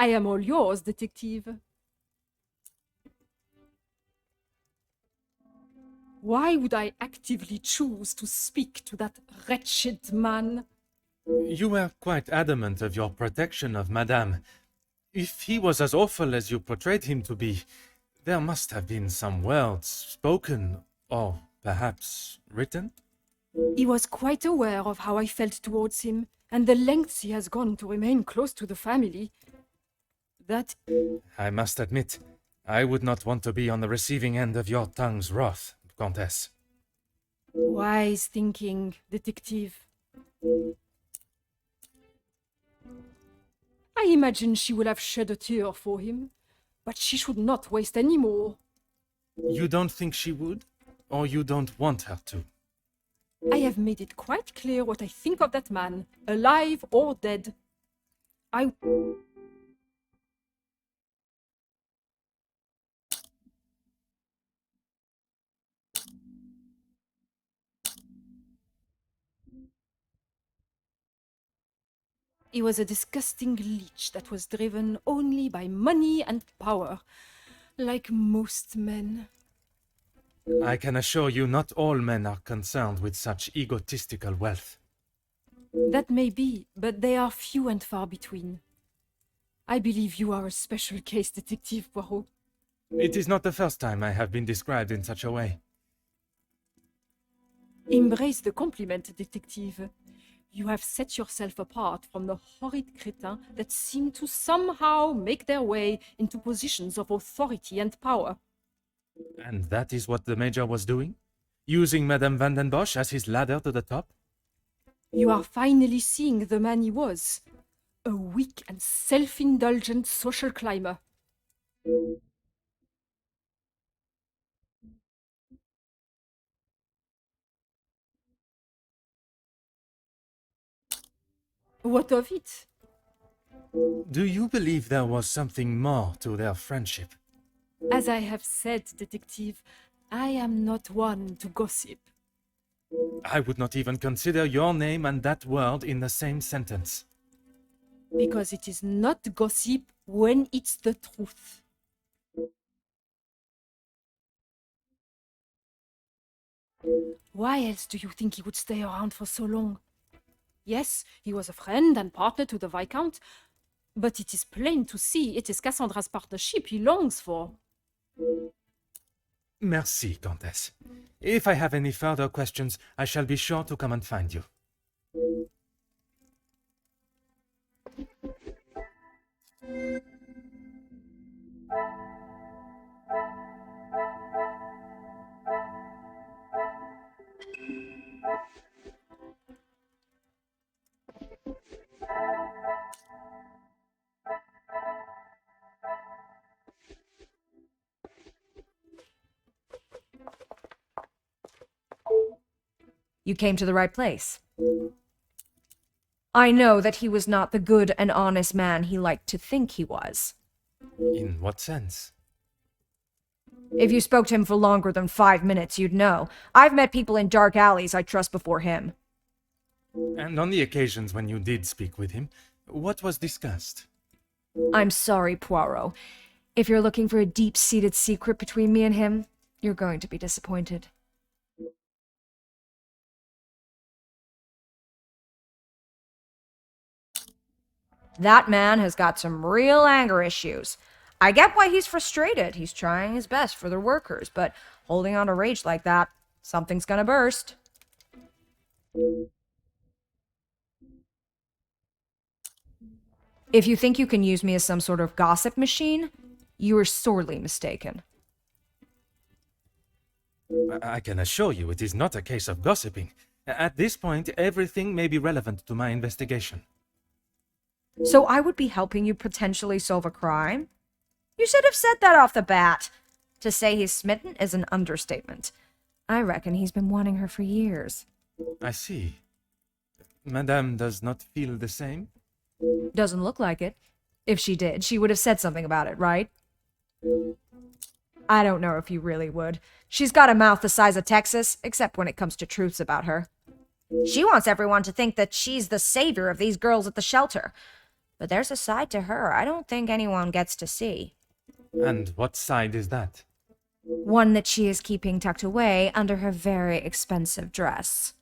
I am all yours, detective. Why would I actively choose to speak to that wretched man? You were quite adamant of your protection of Madame. If he was as awful as you portrayed him to be, there must have been some words spoken, or perhaps written? He was quite aware of how I felt towards him, and the lengths he has gone to remain close to the family. That... I must admit, I would not want to be on the receiving end of your tongue's wrath, Countess. Wise thinking, detective. I imagine she will have shed a tear for him, but she should not waste any more. You don't think she would? Or you don't want her to? I have made it quite clear what I think of that man, alive or dead. He was a disgusting leech that was driven only by money and power, like most men. I can assure you not all men are concerned with such egotistical wealth. That may be, but they are few and far between. I believe you are a special case, Detective Poirot. It is not the first time I have been described in such a way. Embrace the compliment, Detective. You have set yourself apart from the horrid crétins that seem to somehow make their way into positions of authority and power. And that is what the Major was doing? Using Madame Van den Bosch as his ladder to the top? You are finally seeing the man he was. A weak and self-indulgent social climber. What of it? Do you believe there was something more to their friendship? As I have said, Detective, I am not one to gossip. I would not even consider your name and that word in the same sentence. Because it is not gossip when it's the truth. Why else do you think he would stay around for so long? Yes, he was a friend and partner to the Viscount, but it is plain to see it is Cassandra's partnership he longs for. Merci, Countess. If I have any further questions, I shall be sure to come and find you. You came to the right place. I know that he was not the good and honest man he liked to think he was. In what sense? If you spoke to him for longer than 5 minutes, you'd know. I've met people in dark alleys I trust before him. And on the occasions when you did speak with him, what was discussed? I'm sorry, Poirot. If you're looking for a deep-seated secret between me and him, you're going to be disappointed. That man has got some real anger issues. I get why he's frustrated. He's trying his best for the workers, but holding on to rage like that, something's gonna burst. If you think you can use me as some sort of gossip machine, you are sorely mistaken. I can assure you it is not a case of gossiping. At this point, everything may be relevant to my investigation. So I would be helping you potentially solve a crime? You should have said that off the bat. To say he's smitten is an understatement. I reckon he's been wanting her for years. I see. Madame does not feel the same? Doesn't look like it. If she did, she would have said something about it, right? I don't know if you really would. She's got a mouth the size of Texas, except when it comes to truths about her. She wants everyone to think that she's the savior of these girls at the shelter. but there's a side to her I don't think anyone gets to see. And what side is that? One that she is keeping tucked away under her very expensive dress.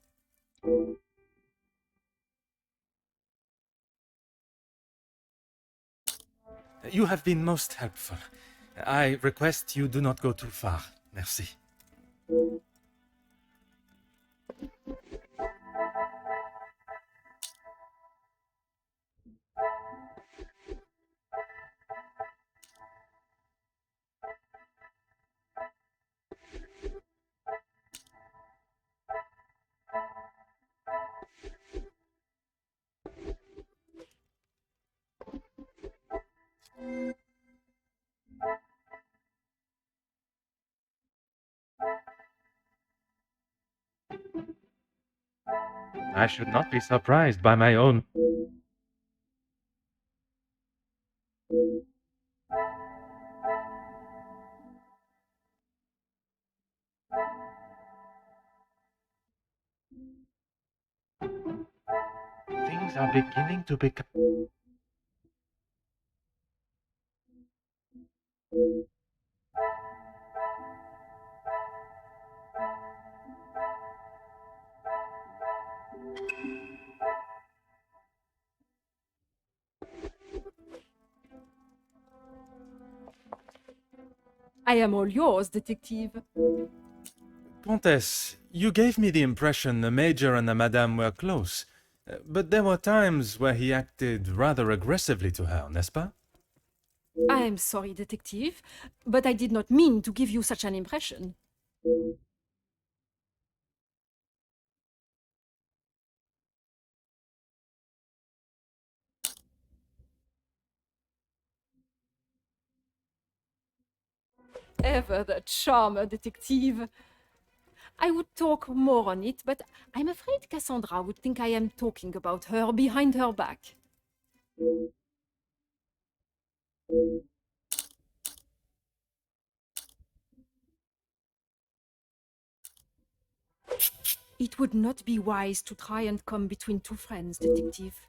You have been most helpful. I request you do not go too far. Merci. I should not be surprised by my own. Things are beginning to become. I am all yours, detective. Comtesse, you gave me the impression the Major and the Madame were close, but there were times where he acted rather aggressively to her, n'est-ce pas? I am sorry, detective, but I did not mean to give you such an impression. Ever the charmer, detective. I would talk more on it, but I'm afraid Cassandra would think I am talking about her behind her back. It would not be wise to try and come between two friends, detective.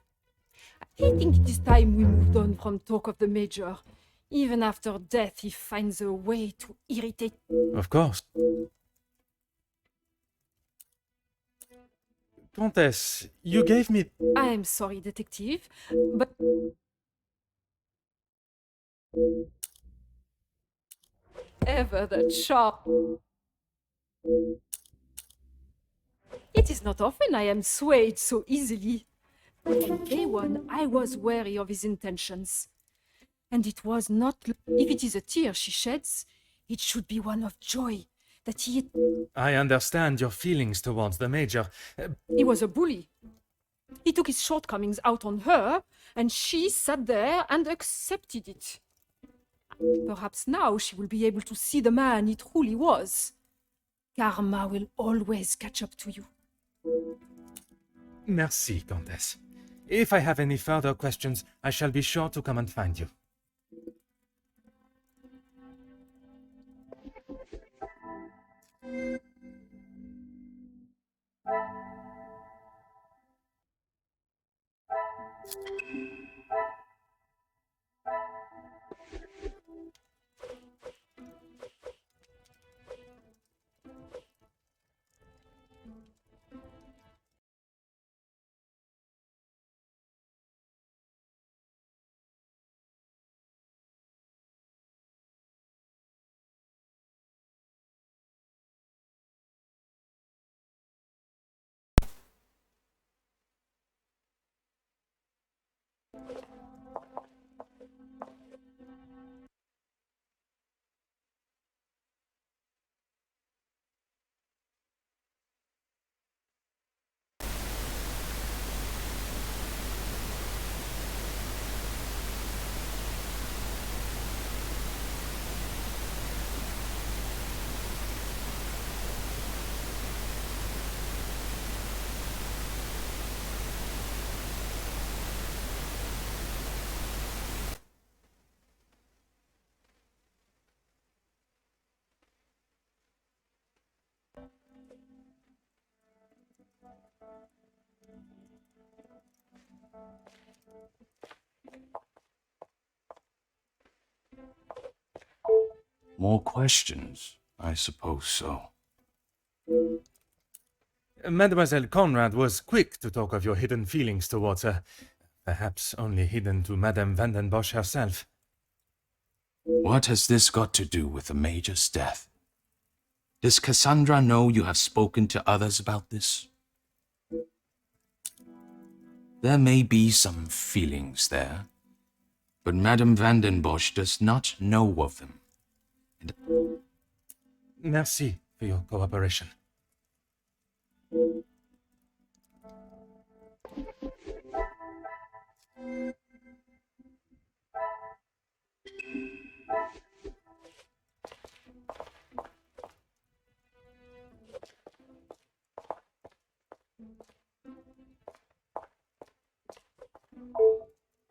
I think it is time we moved on from talk of the Major. Even after death, he finds a way to irritate. Of course. Comtesse, you gave me. I am sorry, detective, but ever the charm. It is not often I am swayed so easily. From day one, I was wary of his intentions. And it was not. If it is a tear she sheds, it should be one of joy that he. I understand your feelings towards the Major. He was a bully. He took his shortcomings out on her, and she sat there and accepted it. Perhaps now she will be able to see the man he truly was. Karma will always catch up to you. Merci, Comtesse. If I have any further questions, I shall be sure to come and find you. More questions? I suppose so. Mademoiselle Conrad was quick to talk of your hidden feelings towards her, perhaps only hidden to Madame Van den Bosch herself. What has this got to do with the Major's death? Does Cassandra know you have spoken to others about this? There may be some feelings there, but Madame Van den Bosch does not know of them. Merci for your cooperation.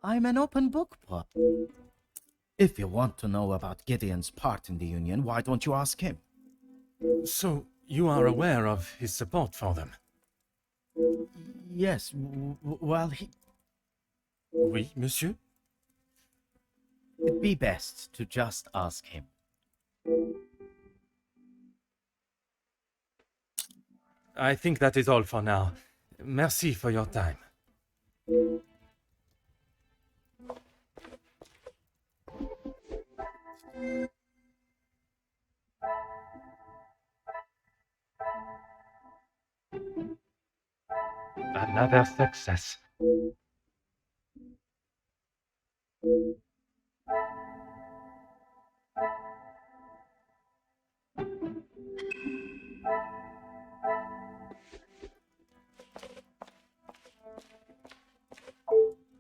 I'm an open book, Pop. If you want to know about Gideon's part in the Union, why don't you ask him? So, you are aware of his support for them? Yes, well, he... Oui, monsieur? It'd be best to just ask him. I think that is all for now. Merci for your time. Another success.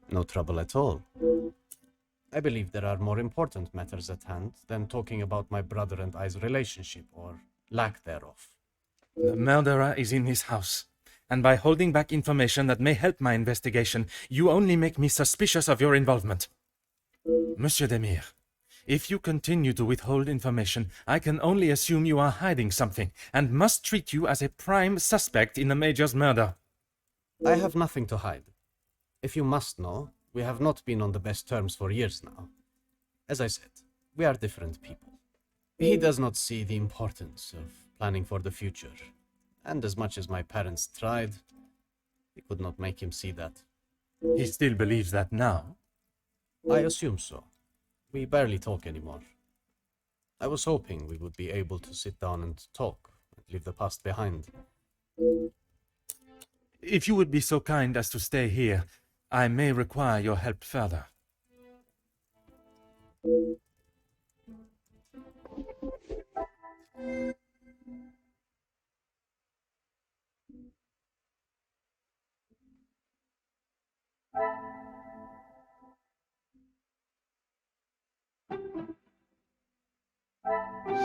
No trouble at all. I believe there are more important matters at hand than talking about my brother and I's relationship, or lack thereof. The murderer is in his house, and by holding back information that may help my investigation, you only make me suspicious of your involvement. Monsieur Demire, if you continue to withhold information, I can only assume you are hiding something, and must treat you as a prime suspect in the Major's murder. I have nothing to hide. If you must know, we have not been on the best terms for years now. As I said, we are different people. He does not see the importance of planning for the future, and as much as my parents tried, we could not make him see that. He still believes that now? I assume so. We barely talk anymore. I was hoping we would be able to sit down and talk, and leave the past behind. If you would be so kind as to stay here, I may require your help further.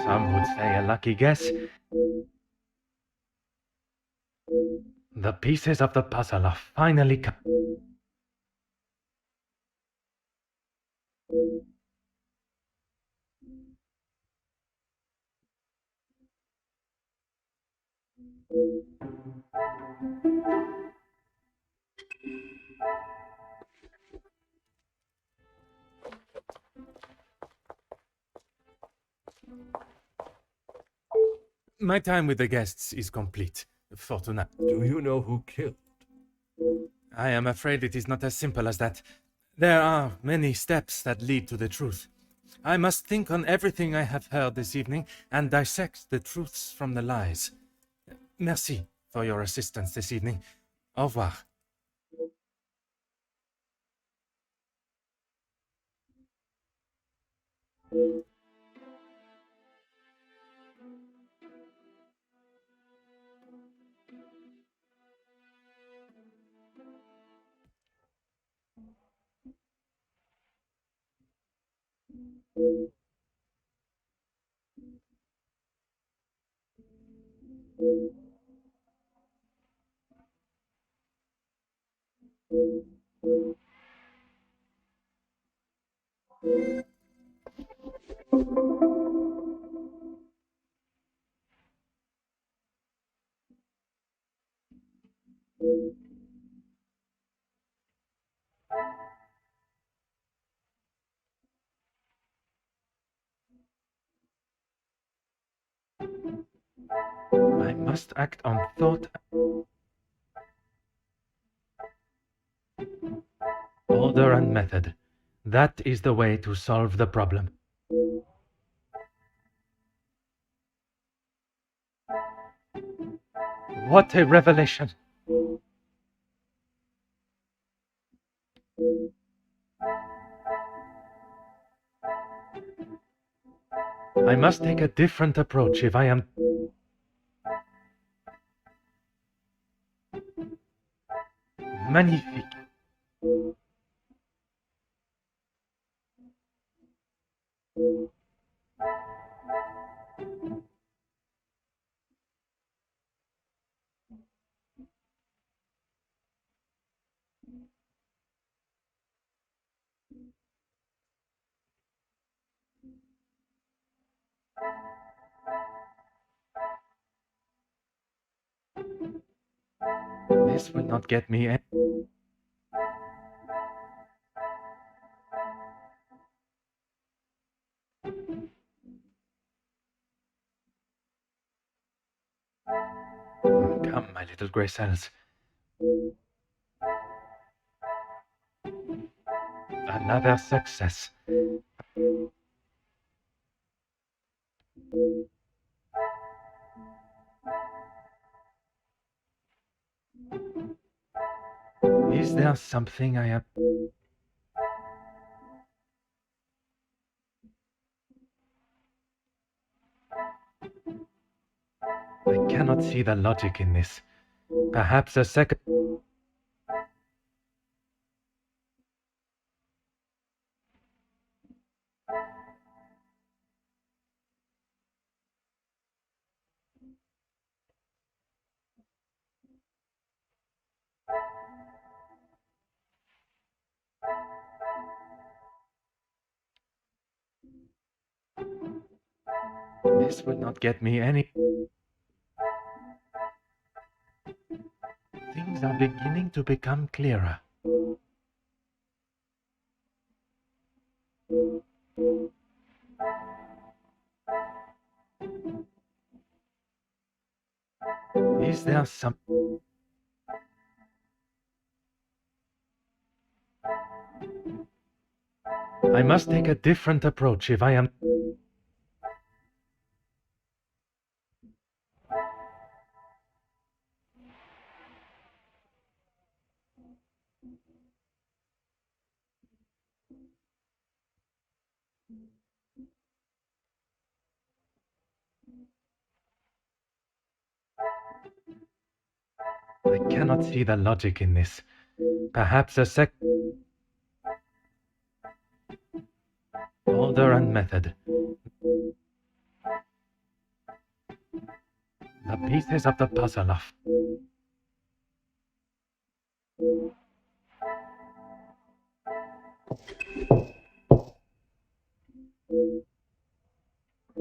Some would say a lucky guess. The pieces of the puzzle are finally My time with the guests is complete, for tonight. Do you know who killed? I am afraid it is not as simple as that. There are many steps that lead to the truth. I must think on everything I have heard this evening and dissect the truths from the lies. Merci for your assistance this evening. Au revoir. I must act on thought. Order and method. That is the way to solve the problem. What a revelation! I must take a different approach if I am... Magnifique. This will not get me any... Come, my little grey cells. Another success. Is there something I have... I cannot see the logic in this. Perhaps a second... This will not get me any... Things are beginning to become clearer. Is there some... I must take a different approach if I am... I cannot see the logic in this. Perhaps a order and method. The pieces of the puzzle of...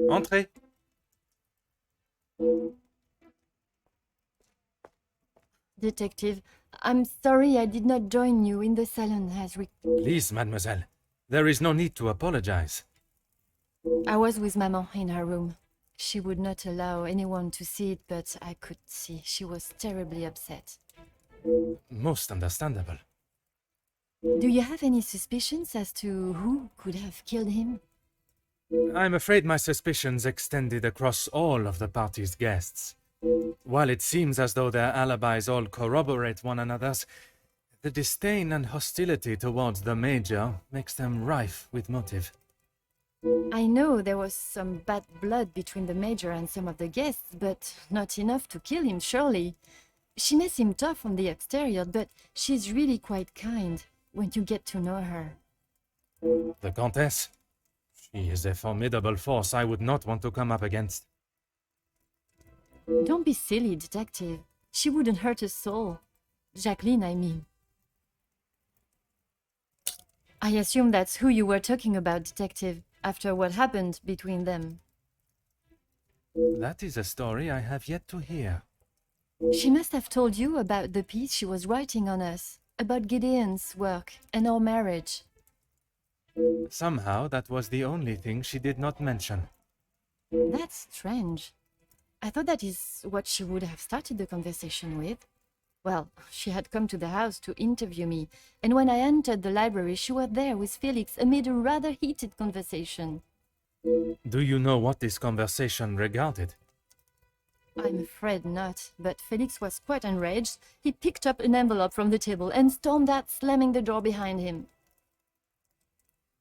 Entrez. Detective, I'm sorry I did not join you in the salon as Please, mademoiselle. There is no need to apologize. I was with Maman in her room. She would not allow anyone to see it, but I could see she was terribly upset. Most understandable. Do you have any suspicions as to who could have killed him? I'm afraid my suspicions extended across all of the party's guests. While it seems as though their alibis all corroborate one another's, the disdain and hostility towards the Major makes them rife with motive. I know there was some bad blood between the Major and some of the guests, but not enough to kill him, surely. She may seem tough on the exterior, but she's really quite kind when you get to know her. The Countess? She is a formidable force I would not want to come up against. Don't be silly, Detective. She wouldn't hurt a soul. Jacqueline, I mean. I assume that's who you were talking about, Detective, after what happened between them. That is a story I have yet to hear. She must have told you about the piece she was writing on us, about Gideon's work and our marriage. Somehow that was the only thing she did not mention. That's strange. I thought that is what she would have started the conversation with. Well, she had come to the house to interview me, and when I entered the library, she was there with Felix amid a rather heated conversation. Do you know what this conversation regarded? I'm afraid not, but Felix was quite enraged. He picked up an envelope from the table and stormed out, slamming the door behind him.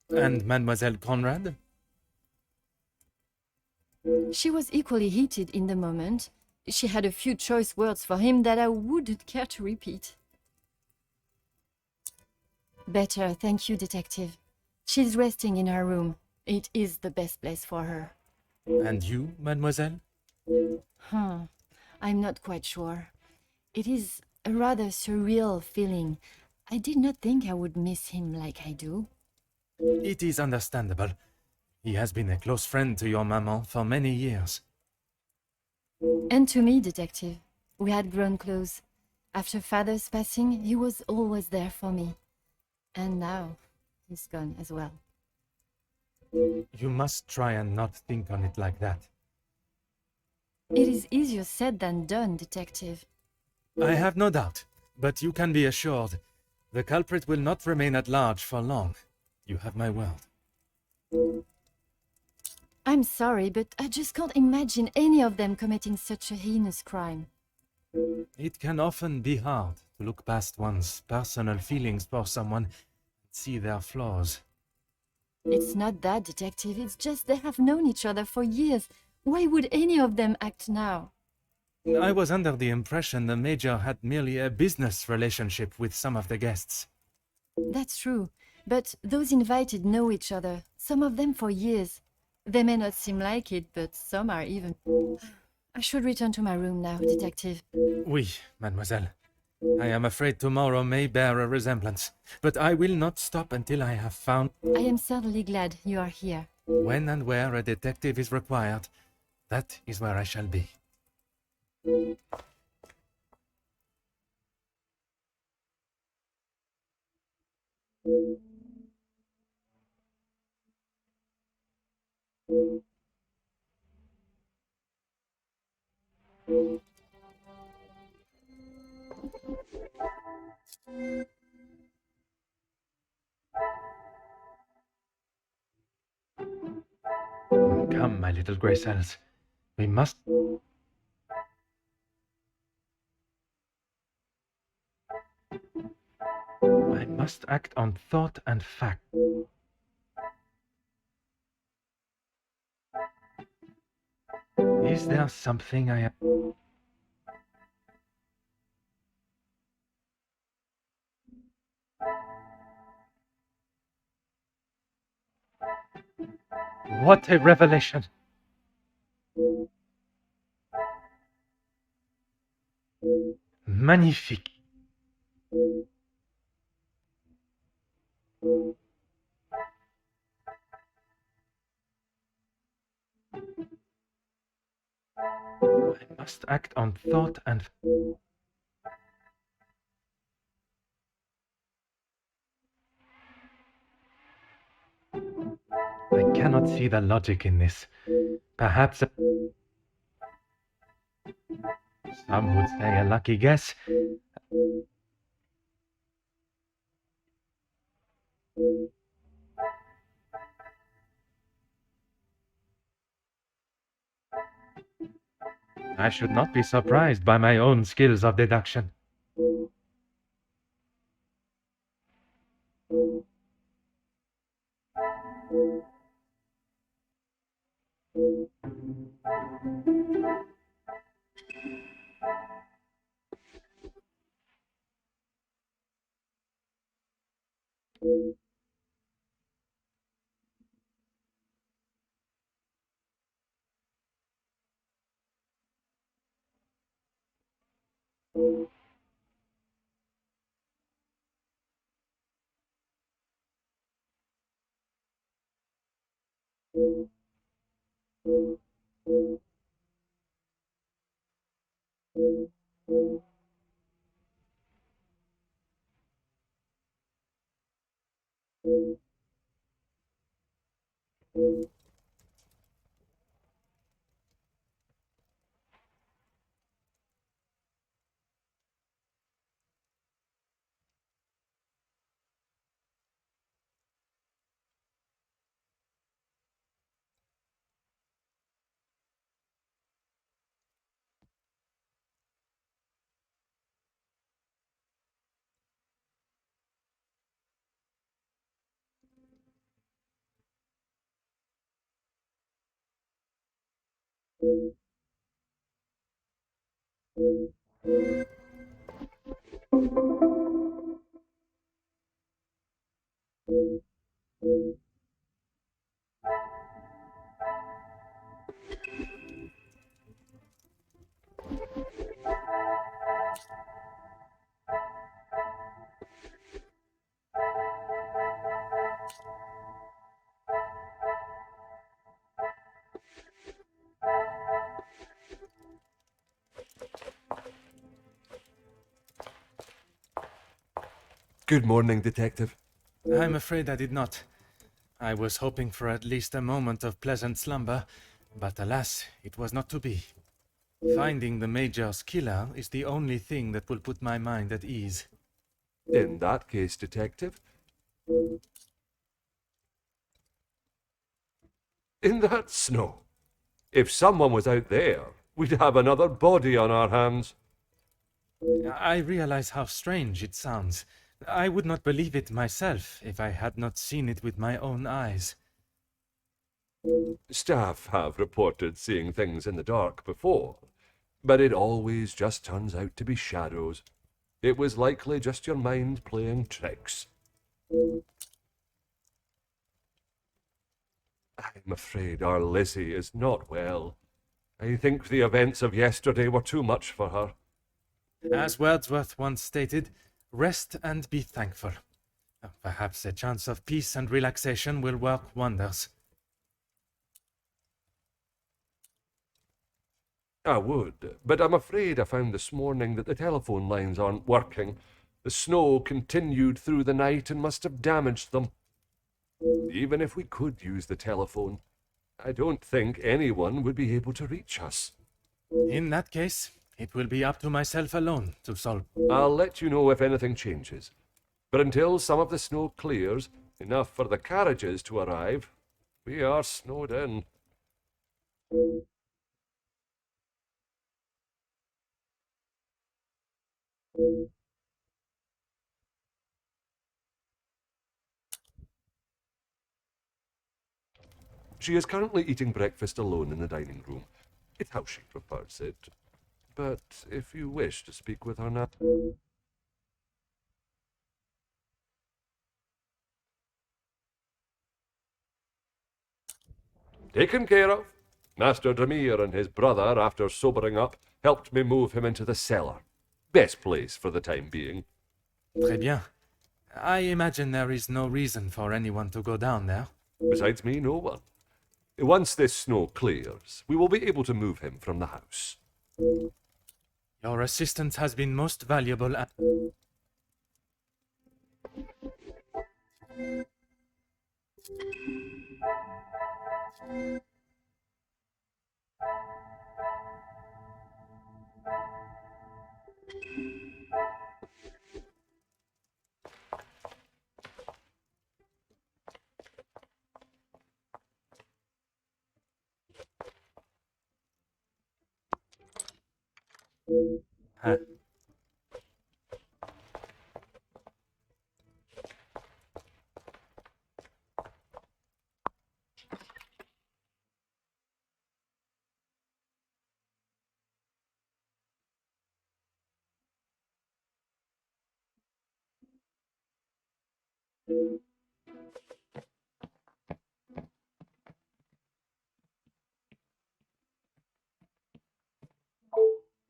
And Mademoiselle Conrad? She was equally heated in the moment. She had a few choice words for him that I wouldn't care to repeat. Better, thank you, Detective. She's resting in her room. It is the best place for her. And you, mademoiselle? I'm not quite sure. It is a rather surreal feeling. I did not think I would miss him like I do. It is understandable. He has been a close friend to your maman for many years. And to me, Detective. We had grown close. After father's passing, he was always there for me. And now, he's gone as well. You must try and not think on it like that. It is easier said than done, Detective. I have no doubt, but you can be assured the culprit will not remain at large for long. You have my word. I'm sorry, but I just can't imagine any of them committing such a heinous crime. It can often be hard to look past one's personal feelings for someone and see their flaws. It's not that, Detective. It's just they have known each other for years. Why would any of them act now? I was under the impression the Major had merely a business relationship with some of the guests. That's true. But those invited know each other, some of them for years. They may not seem like it, but some are even. I should return to my room now, Detective. Oui, mademoiselle. I am afraid tomorrow may bear a resemblance, but I will not stop until I have found I am certainly glad you are here. when and where a detective is required. That is where I shall be. Come, my little grey cells. We must... I must act on thought and fact. Is there something I... What a revelation! Magnifique! I must act on thought and... I cannot see the logic in this. Perhaps some would say a lucky guess. I should not be surprised by my own skills of deduction. Good morning, Detective. I'm afraid I did not. I was hoping for at least a moment of pleasant slumber, but alas, it was not to be. Finding the Major's killer is the only thing that will put my mind at ease. In that case, Detective. In that snow. If someone was out there, we'd have another body on our hands. I realize how strange it sounds. I would not believe it myself if I had not seen it with my own eyes. Staff have reported seeing things in the dark before, but it always just turns out to be shadows. It was likely just your mind playing tricks. I'm afraid our Lizzie is not well. I think the events of yesterday were too much for her. As Wordsworth once stated, rest and be thankful. Perhaps a chance of peace and relaxation will work wonders. I would, but I'm afraid I found this morning that the telephone lines aren't working. The snow continued through the night and must have damaged them. Even if we could use the telephone, I don't think anyone would be able to reach us. In that case, it will be up to myself alone to solve. I'll let you know if anything changes. But until some of the snow clears, enough for the carriages to arrive, we are snowed in. She is currently eating breakfast alone in the dining room. It's how she prefers it. But if you wish to speak with her now... Taken care of. Master Demire and his brother, after sobering up, helped me move him into the cellar. Best place for the time being. Très bien. I imagine there is no reason for anyone to go down there. Besides me, no one. Once this snow clears, we will be able to move him from the house. Your assistance has been most valuable and... Huh.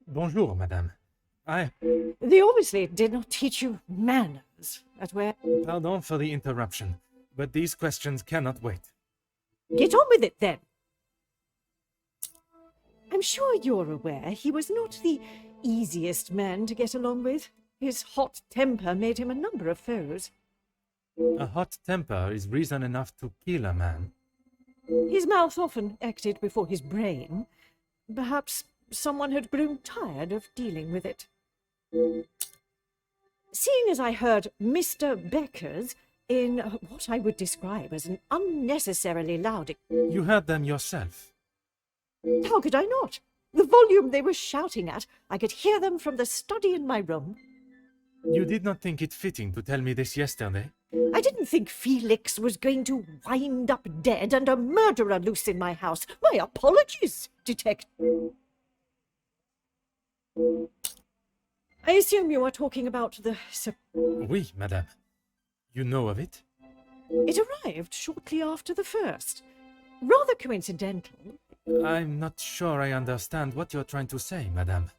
Bonjour, madame. They obviously did not teach you manners at where... Pardon for the interruption, but these questions cannot wait. Get on with it, then. I'm sure you're aware he was not the easiest man to get along with. His hot temper made him a number of foes. A hot temper is reason enough to kill a man. His mouth often acted before his brain. Perhaps someone had grown tired of dealing with it. Seeing as I heard Mr. Becker's in what I would describe as an unnecessarily loud... You heard them yourself. How could I not? The volume they were shouting at, I could hear them from the study in my room. You did not think it fitting to tell me this yesterday? I didn't think Felix was going to wind up dead and a murderer loose in my house. My apologies, I assume you are talking about the... Oui, madame. You know of it? It arrived shortly after the first. Rather coincidental. I'm not sure I understand what you're trying to say, madame.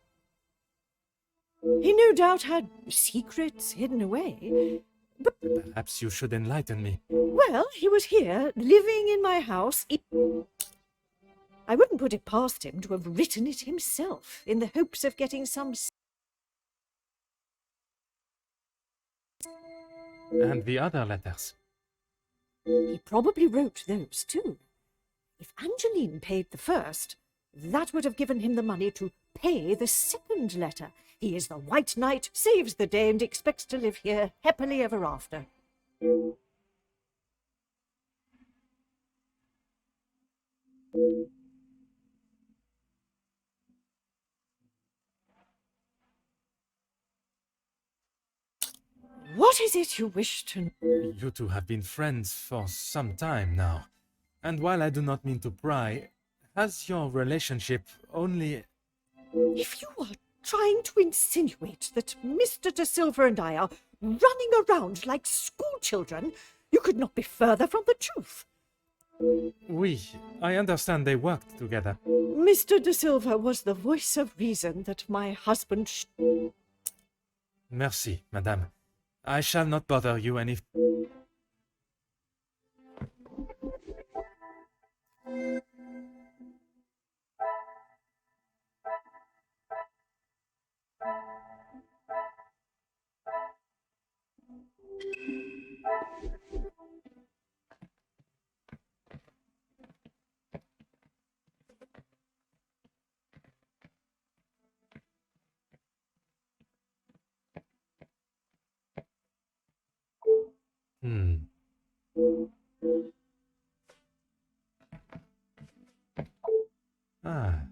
He no doubt had secrets hidden away. But, Perhaps you should enlighten me. well, he was here, living in my house. I wouldn't put it past him to have written it himself, in the hopes of getting some... And the other letters? He probably wrote those too. If Angeline paid the first, that would have given him the money to pay the second letter. He is the White Knight, saves the day, and expects to live here happily ever after. What is it you wish to know? You two have been friends for some time now. And while I do not mean to pry, has your relationship only... If you are trying to insinuate that Mr. De Silva and I are running around like schoolchildren, you could not be further from the truth. Oui, I understand they worked together. Mr. De Silva was the voice of reason that my husband... Merci, madame. I shall not bother you any... Ah.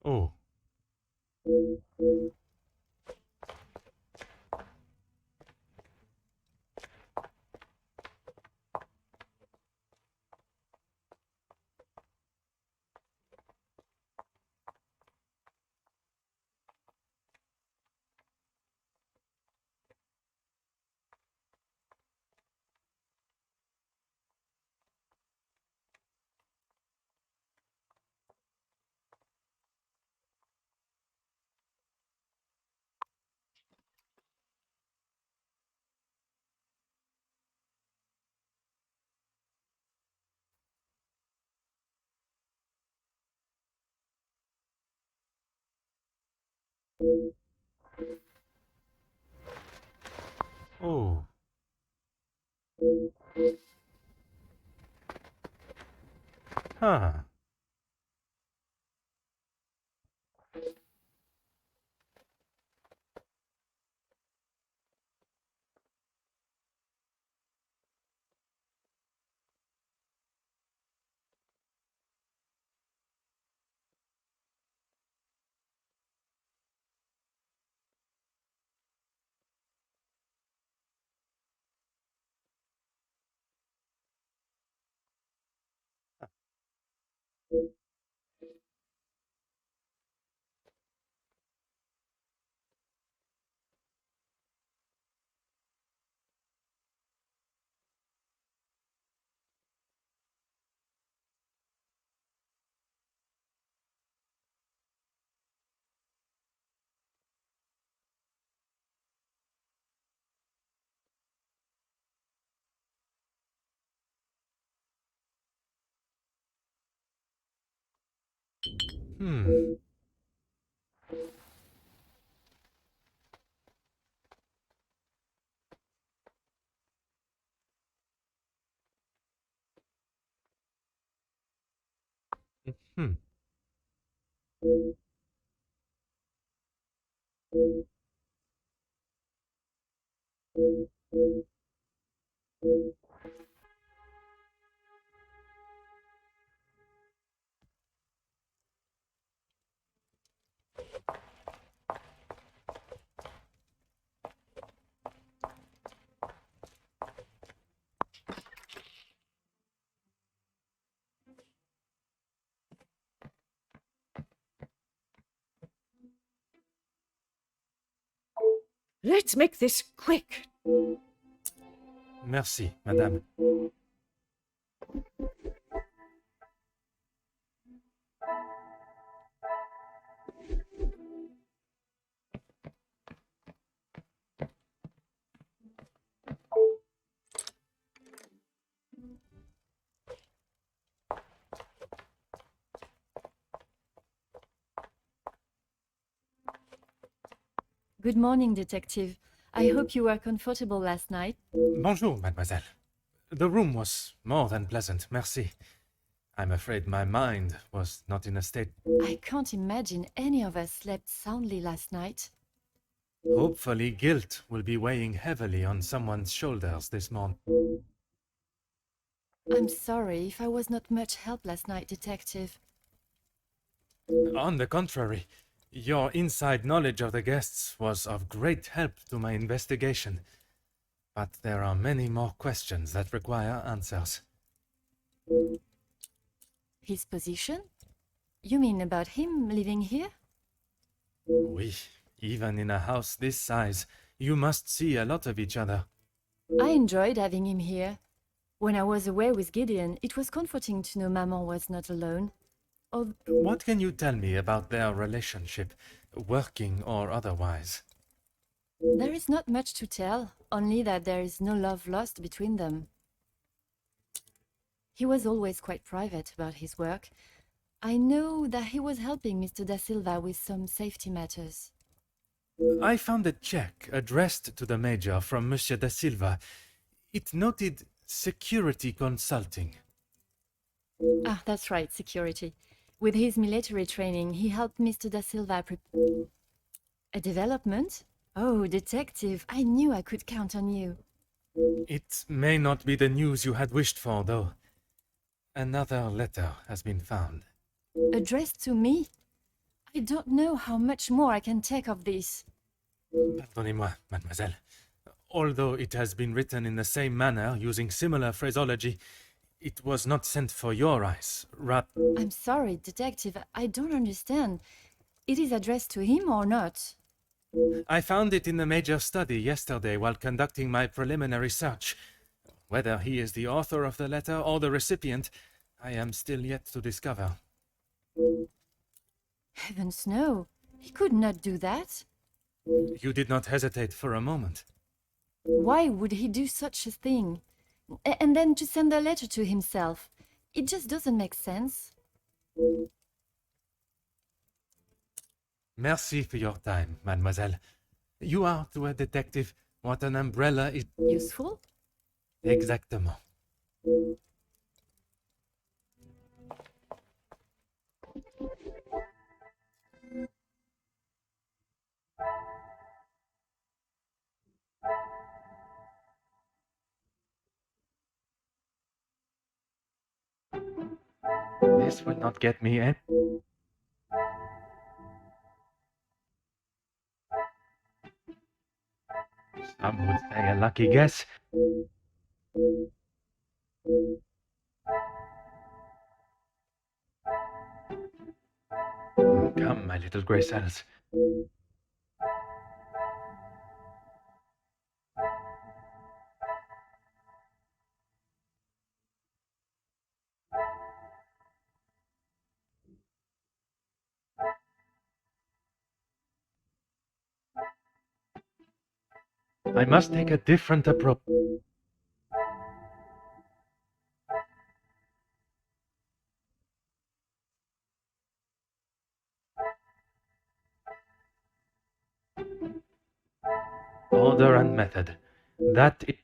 Oh. Oh. Huh. Hmm. Hmm. Let's make this quick. Merci, madame. Good morning, detective. I hope you were comfortable last night. Bonjour, mademoiselle. The room was more than pleasant, merci. I'm afraid my mind was not in a state. I can't imagine any of us slept soundly last night. Hopefully, guilt will be weighing heavily on someone's shoulders this morning. I'm sorry if I was not much help last night, detective. On the contrary, your inside knowledge of the guests was of great help to my investigation. But there are many more questions that require answers. His position? You mean about him living here? Oui, even in a house this size, you must see a lot of each other. I enjoyed having him here. When I was away with Gideon, it was comforting to know Maman was not alone. What can you tell me about their relationship, working or otherwise? There is not much to tell, only that there is no love lost between them. He was always quite private about his work. I know that he was helping Mr. Da Silva with some safety matters. I found a check addressed to the Major from Monsieur Da Silva. It noted security consulting. Ah, that's right, security. With his military training, he helped Mr. Da Silva A development? Oh, detective, I knew I could count on you. It may not be the news you had wished for, though. Another letter has been found. Addressed to me? I don't know how much more I can take of this. Pardonnez-moi, mademoiselle. Although it has been written in the same manner, using similar phraseology, it was not sent for your eyes. I'm sorry, detective, I don't understand. It is addressed to him or not? I found it in the Major's study yesterday while conducting my preliminary search. Whether he is the author of the letter or the recipient, I am still yet to discover. Heavens no, he could not do that. You did not hesitate for a moment. Why would he do such a thing? And then to send a letter to himself. It just doesn't make sense. Merci for your time, mademoiselle. You are, to a detective, what an umbrella is. Useful? Exactement. This will not get me, eh? Some would say a lucky guess. Come, my little grey cells. I must take a different approach. order and method. That is...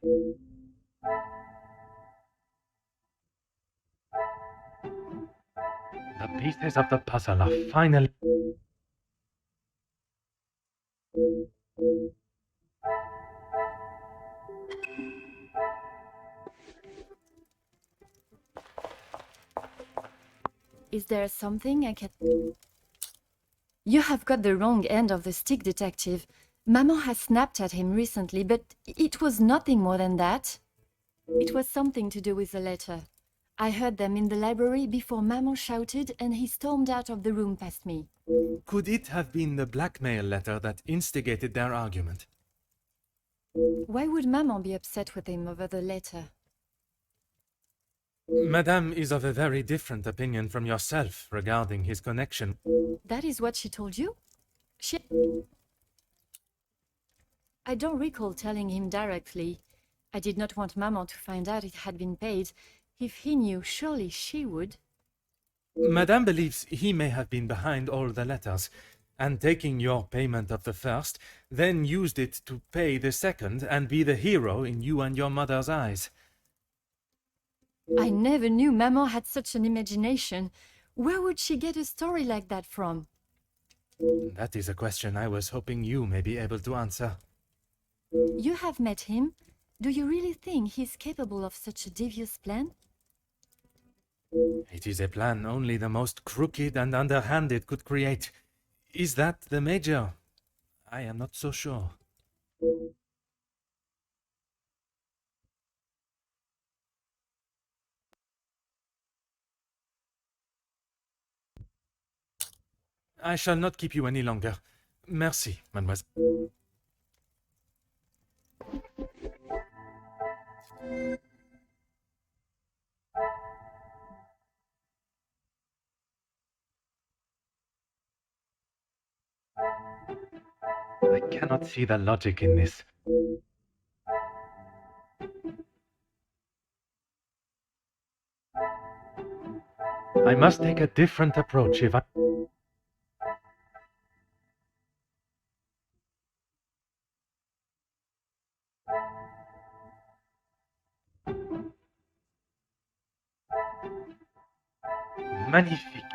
The pieces of the puzzle are finally... Is there something I can... You have got the wrong end of the stick, detective. Maman has snapped at him recently, but it was nothing more than that. It was something to do with the letter. I heard them in the library before Maman shouted and he stormed out of the room past me. Could it have been the blackmail letter that instigated their argument? Why would Maman be upset with him over the letter? Madame is of a very different opinion from yourself regarding his connection. That is what she told you? I don't recall telling him directly. I did not want Maman to find out it had been paid. If he knew, surely she would. Madame believes he may have been behind all the letters, and taking your payment of the first, then used it to pay the second and be the hero in you and your mother's eyes. I never knew Maman had such an imagination. Where would she get a story like that from? That is a question I was hoping you may be able to answer. You have met him. Do you really think he's capable of such a devious plan? It is a plan only the most crooked and underhanded could create. Is that the Major? I am not so sure. I shall not keep you any longer. Merci, mademoiselle. I cannot see the logic in this. I must take a different approach if I... Magnifique.